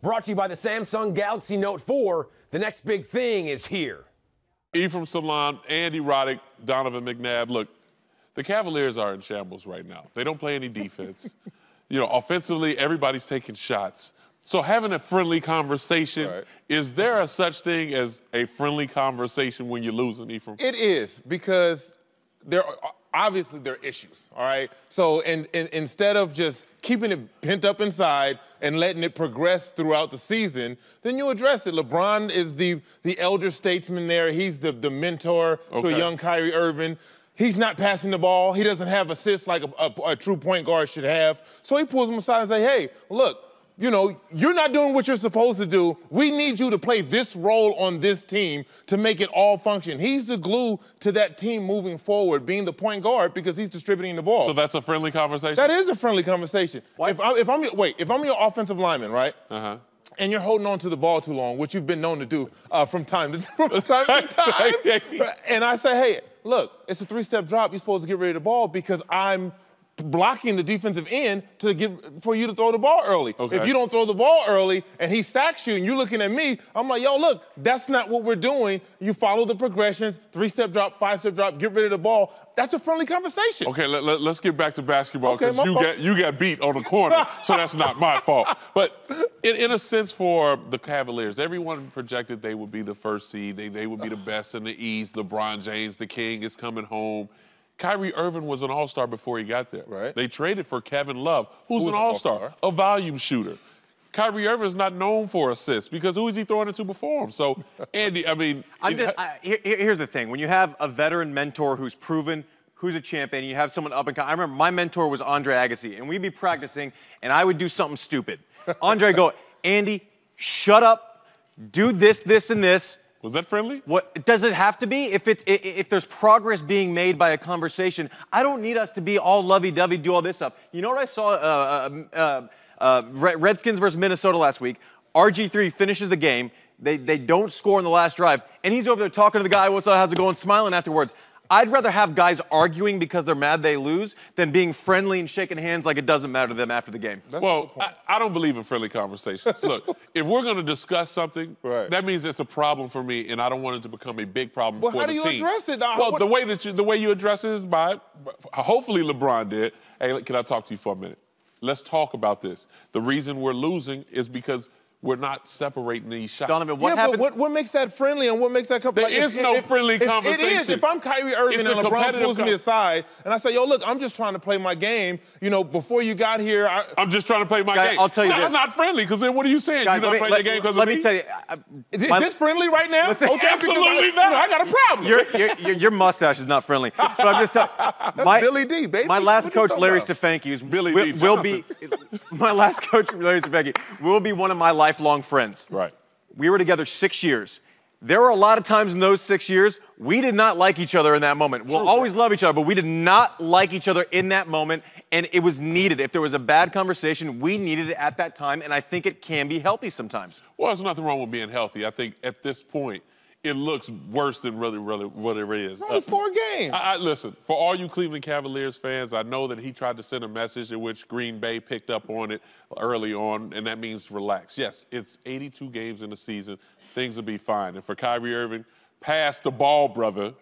Brought to you by the Samsung Galaxy Note 4. The next big thing is here. Ephraim Salaam, Andy Roddick, Donovan McNabb. Look, the Cavaliers are in shambles right now. They don't play any defense. Offensively, everybody's taking shots. So having a friendly conversation, right. Is there a such thing as a friendly conversation when you're losing, Ephraim? It is, because obviously there are issues, all right? So instead of just keeping it pent up inside and letting it progress throughout the season, then you address it. LeBron is the elder statesman there. He's the mentor to a young Kyrie Irving. He's not passing the ball. He doesn't have assists like a true point guard should have. So he pulls him aside and says, hey, look, you're not doing what you're supposed to do. We need you to play this role on this team to make it all function. He's the glue to that team moving forward, being the point guard because he's distributing the ball. So that's a friendly conversation? That is a friendly conversation. If I'm your offensive lineman, right? Uh-huh. And you're holding on to the ball too long, which you've been known to do from time to time. And I say, hey, look, it's a three-step drop. You're supposed to get rid of the ball because I'm blocking the defensive end for you to throw the ball early. Okay. If you don't throw the ball early and he sacks you and you're looking at me, I'm like, yo, look, that's not what we're doing. You follow the progressions, three-step drop, five-step drop, get rid of the ball. That's a friendly conversation. Okay, let's get back to basketball because you got beat on the corner, so that's not my fault. But in a sense for the Cavaliers, everyone projected they would be the first seed. They would be the best in the East. LeBron James, the king, is coming home. Kyrie Irving was an all-star before he got there. Right. They traded for Kevin Love, who's an all-star, a volume shooter. Kyrie Irving is not known for assists because who is he throwing it to before him? So, Andy, I mean... here's the thing. When you have a veteran mentor who's proven, who's a champion, you have someone up and coming. I remember my mentor was Andre Agassi, and we'd be practicing, and I would do something stupid. Andre would go, Andy, shut up, do this, this, and this. Was that friendly? What does it have to be? If there's progress being made by a conversation, I don't need us to be all lovey-dovey, do all this stuff. You know what I saw? Redskins versus Minnesota last week. RG3 finishes the game. They don't score in the last drive, and he's over there talking to the guy, what's up, how's it going, smiling afterwards. I'd rather have guys arguing because they're mad they lose than being friendly and shaking hands like it doesn't matter to them after the game. Well, I don't believe in friendly conversations. Look, if we're going to discuss something, that means it's a problem for me, and I don't want it to become a big problem for the team. Well, how do you address it? Well, the way you address it is by, hopefully LeBron did. Hey, can I talk to you for a minute? Let's talk about this. The reason we're losing is because we're not separating these shots. Donovan, what happened? But what makes that friendly and what makes that... There is no friendly conversation. It is. If I'm Kyrie Irving and LeBron pulls me aside and I say, yo, look, I'm just trying to play my game. Before you got here... I'm just trying to play my game. I'll tell you That's not friendly, because then what are you saying? You're not playing the game because of me? Let me tell you... Is this friendly right now? Okay, absolutely not. I got a problem. Your mustache is not friendly. But I'm just telling you... That's Billy D, baby. My last coach, Larry Stefanki, will be one of my lifelong friends. Right. We were together 6 years. There were a lot of times in those 6 years, we did not like each other in that moment. We'll always love each other, but we did not like each other in that moment, and it was needed. If there was a bad conversation, we needed it at that time, and I think it can be healthy sometimes. Well, there's nothing wrong with being healthy. I think at this point, it looks worse than really what it is. It's only 4 games. Listen, for all you Cleveland Cavaliers fans, I know that he tried to send a message in which Green Bay picked up on it early on, and that means relax. Yes, it's 82 games in the season. Things will be fine. And for Kyrie Irving, pass the ball, brother.